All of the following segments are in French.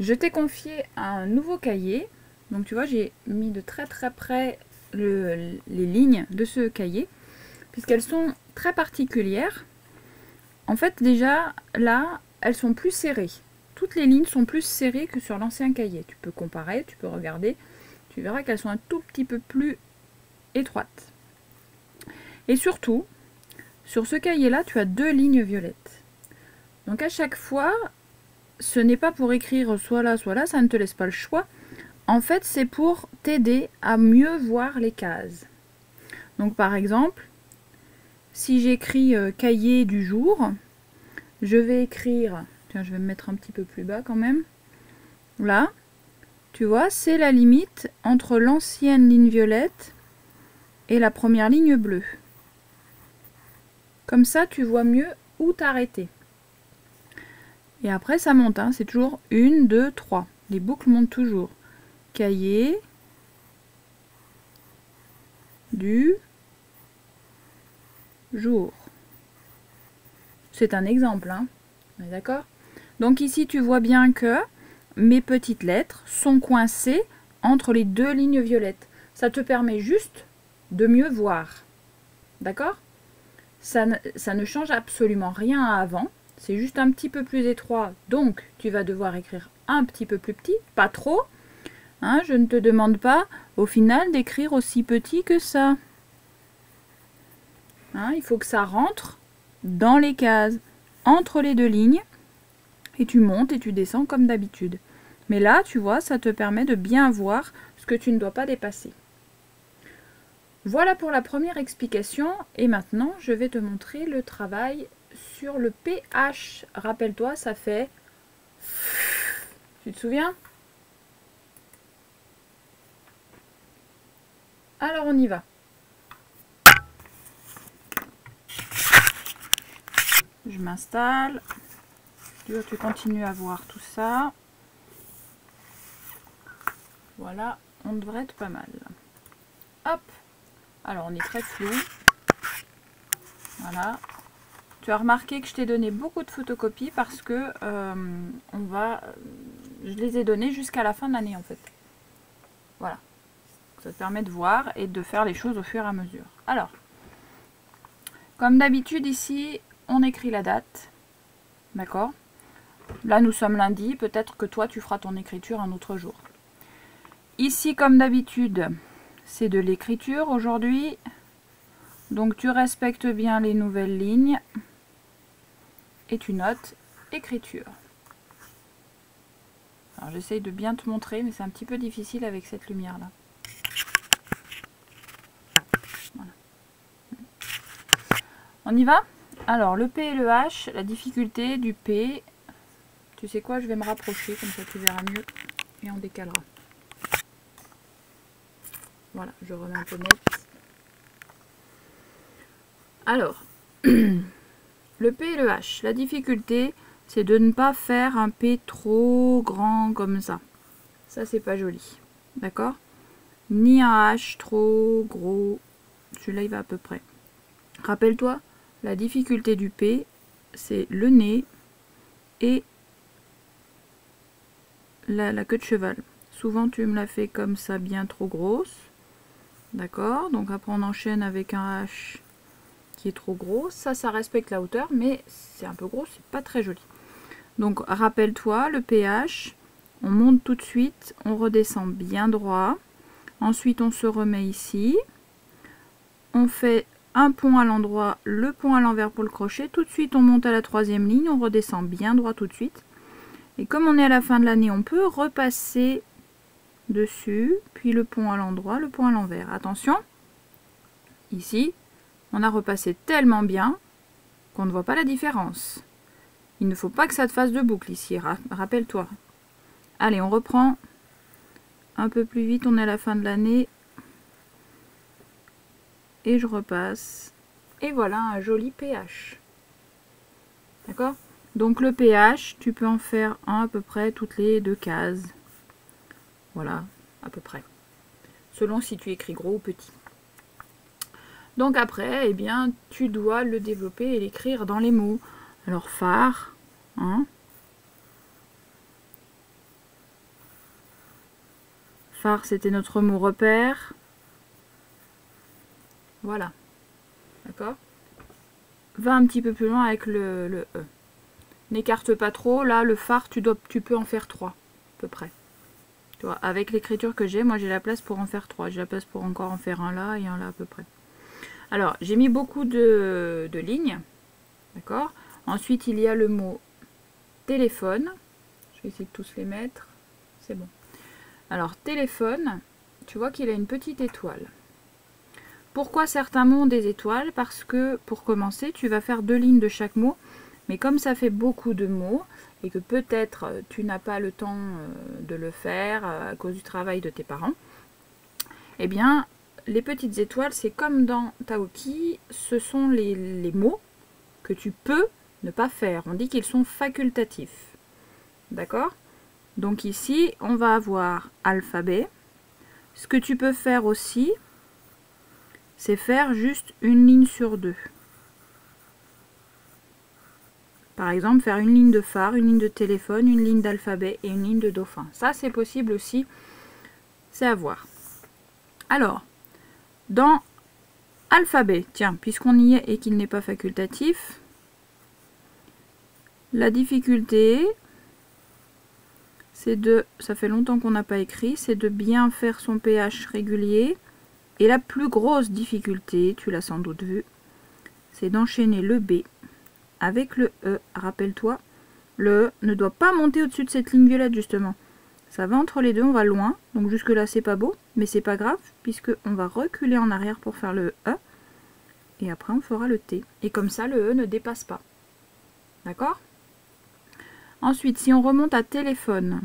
Je t'ai confié un nouveau cahier. Donc tu vois, j'ai mis de très près les lignes de ce cahier, puisqu'elles sont très particulières. En fait, déjà, là, elles sont plus serrées. Toutes les lignes sont plus serrées que sur l'ancien cahier. Tu peux comparer, tu peux regarder. Tu verras qu'elles sont un tout petit peu plus étroites. Et surtout, sur ce cahier-là, tu as 2 lignes violettes. Donc à chaque fois, ce n'est pas pour écrire soit là, ça ne te laisse pas le choix. En fait, c'est pour t'aider à mieux voir les cases. Donc par exemple, si j'écris cahier du jour, je vais écrire, tiens, je vais me mettre un petit peu plus bas quand même. Là, tu vois, c'est la limite entre l'ancienne ligne violette et la première ligne bleue. Comme ça, tu vois mieux où t'arrêter. Et après, ça monte, hein, c'est toujours 1, 2, 3. Les boucles montent toujours. Cahier du jour. C'est un exemple, hein. On est d'accord? Donc ici, tu vois bien que mes petites lettres sont coincées entre les 2 lignes violettes. Ça te permet juste de mieux voir. D'accord? Ça ne change absolument rien à avant. C'est juste un petit peu plus étroit. Donc, tu vas devoir écrire un petit peu plus petit. Pas trop. Hein, je ne te demande pas, au final, d'écrire aussi petit que ça. Hein, il faut que ça rentre dans les cases, entre les 2 lignes. Et tu montes et tu descends comme d'habitude. Mais là, tu vois, ça te permet de bien voir ce que tu ne dois pas dépasser. Voilà pour la première explication. Et maintenant, je vais te montrer le travail sur le pH. Rappelle-toi, ça fait... Tu te souviens? Alors, on y va. Je m'installe. Tu continues à voir tout ça. Voilà, on devrait être pas mal. Hop. Alors, on est très flou. Voilà. Tu as remarqué que je t'ai donné beaucoup de photocopies parce que je les ai données jusqu'à la fin de l'année en fait. Voilà. Ça te permet de voir et de faire les choses au fur et à mesure. Alors, comme d'habitude ici, on écrit la date. D'accord? Là, nous sommes lundi. Peut-être que toi, tu feras ton écriture un autre jour. Ici, comme d'habitude, c'est de l'écriture aujourd'hui. Donc, tu respectes bien les nouvelles lignes. Et tu notes écriture. Alors, j'essaye de bien te montrer, mais c'est un petit peu difficile avec cette lumière-là. Voilà. On y va? Alors, le P et le H, la difficulté du P... Tu sais quoi, je vais me rapprocher, comme ça tu verras mieux. Et on décalera. Voilà, je remets un peu net. Alors, le P et le H. La difficulté, c'est de ne pas faire un P trop grand comme ça. Ça, c'est pas joli. D'accord? Ni un H trop gros. Celui-là, il va à peu près. Rappelle-toi, la difficulté du P, c'est le nez et la queue de cheval. Souvent, tu me la fais comme ça, bien trop grosse. D'accord? Donc après, on enchaîne avec un H qui est trop gros. Ça respecte la hauteur, mais c'est un peu gros, c'est pas très joli. Donc, rappelle-toi, le pH, on monte tout de suite, on redescend bien droit. Ensuite, on se remet ici. On fait un pont à l'endroit, le pont à l'envers pour le crochet. Tout de suite, on monte à la 3e ligne, on redescend bien droit tout de suite. Et comme on est à la fin de l'année, on peut repasser dessus, puis le pont à l'endroit, le pont à l'envers. Attention, ici, on a repassé tellement bien qu'on ne voit pas la différence. Il ne faut pas que ça te fasse de boucle ici, rappelle-toi. Allez, on reprend un peu plus vite, on est à la fin de l'année. Et je repasse. Et voilà un joli pH. D'accord? Donc le pH, tu peux en faire un à peu près toutes les 2 cases. Voilà, à peu près. Selon si tu écris gros ou petit. Donc après, eh bien, tu dois le développer et l'écrire dans les mots. Alors phare, hein? Phare, c'était notre mot repère. Voilà. D'accord? Va un petit peu plus loin avec le E. N'écarte pas trop. Là, le phare, tu peux en faire 3, à peu près. Tu vois, avec l'écriture que j'ai, moi j'ai la place pour en faire 3. J'ai la place pour encore en faire un là et un là à peu près. Alors, j'ai mis beaucoup de lignes. D'accord? Ensuite, il y a le mot téléphone. Je vais essayer de tous les mettre. C'est bon. Alors, téléphone, tu vois qu'il a une petite étoile. Pourquoi certains mots ont des étoiles? Parce que, pour commencer, tu vas faire 2 lignes de chaque mot. Mais comme ça fait beaucoup de mots, et que peut-être tu n'as pas le temps de le faire à cause du travail de tes parents, eh bien, les petites étoiles, c'est comme dans Taoki, ce sont les mots que tu peux ne pas faire. On dit qu'ils sont facultatifs. D'accord? Donc ici, on va avoir alphabet. Ce que tu peux faire aussi, c'est faire juste une ligne sur 2. Par exemple, faire une ligne de phare, une ligne de téléphone, une ligne d'alphabet et une ligne de dauphin. Ça, c'est possible aussi. C'est à voir. Alors, dans alphabet, tiens, puisqu'on y est et qu'il n'est pas facultatif, la difficulté, c'est de, ça fait longtemps qu'on n'a pas écrit, c'est de bien faire son pH régulier. Et la plus grosse difficulté, tu l'as sans doute vu, c'est d'enchaîner le B avec le E. Rappelle-toi, le E ne doit pas monter au-dessus de cette ligne violette justement. Ça va entre les deux, on va loin. Donc jusque là c'est pas beau, mais c'est pas grave, puisque on va reculer en arrière pour faire le E. Et après on fera le T. Et comme ça le E ne dépasse pas. D'accord? Ensuite, si on remonte à téléphone,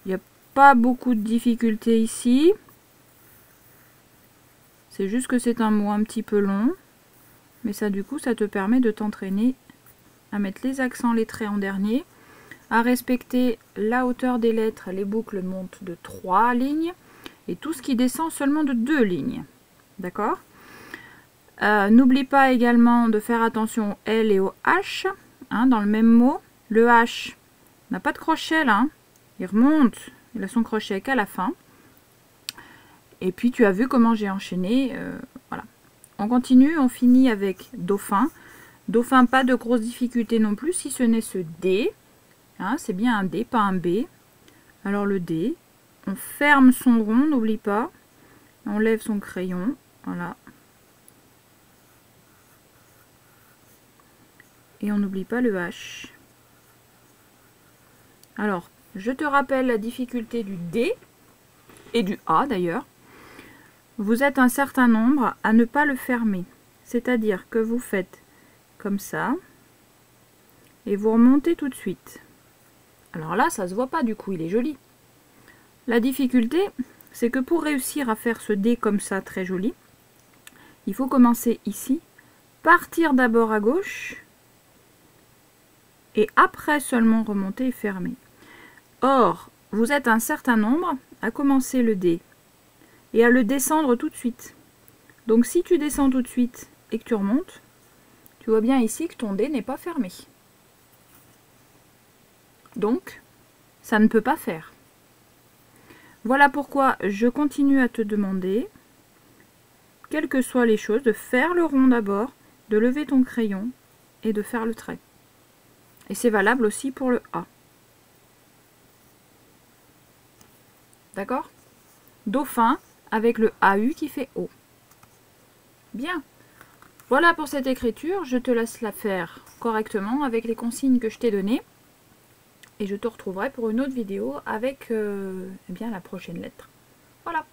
il n'y a pas beaucoup de difficultés ici. C'est juste que c'est un mot un petit peu long. Mais ça, du coup, ça te permet de t'entraîner à mettre les accents, les traits en dernier, à respecter la hauteur des lettres. Les boucles montent de 3 lignes et tout ce qui descend seulement de 2 lignes. D'accord? N'oublie pas également de faire attention au L et au H. Hein, dans le même mot, le H n'a pas de crochet là. Hein. Il remonte, il a son crochet qu'à la fin. Et puis tu as vu comment j'ai enchaîné. Voilà. On continue, on finit avec dauphin. Dauphin, pas de grosses difficultés non plus, si ce n'est ce D. Hein, c'est bien un D, pas un B. Alors le D, on ferme son rond, n'oublie pas. On lève son crayon, voilà. Et on n'oublie pas le H. Alors, je te rappelle la difficulté du D, et du A d'ailleurs. Vous êtes un certain nombre à ne pas le fermer. C'est-à-dire que vous faites comme ça. Et vous remontez tout de suite. Alors là, ça se voit pas du coup, il est joli. La difficulté, c'est que pour réussir à faire ce D comme ça, très joli, il faut commencer ici, partir d'abord à gauche, et après seulement remonter et fermer. Or, vous êtes un certain nombre à commencer le D et à le descendre tout de suite. Donc si tu descends tout de suite et que tu remontes, tu vois bien ici que ton D n'est pas fermé. Donc, ça ne peut pas faire. Voilà pourquoi je continue à te demander, quelles que soient les choses, de faire le rond d'abord, de lever ton crayon et de faire le trait. Et c'est valable aussi pour le A. D'accord? Dauphin avec le AU qui fait O. Bien. Voilà pour cette écriture. Je te laisse la faire correctement avec les consignes que je t'ai données. Et je te retrouverai pour une autre vidéo avec eh bien, la prochaine lettre. Voilà.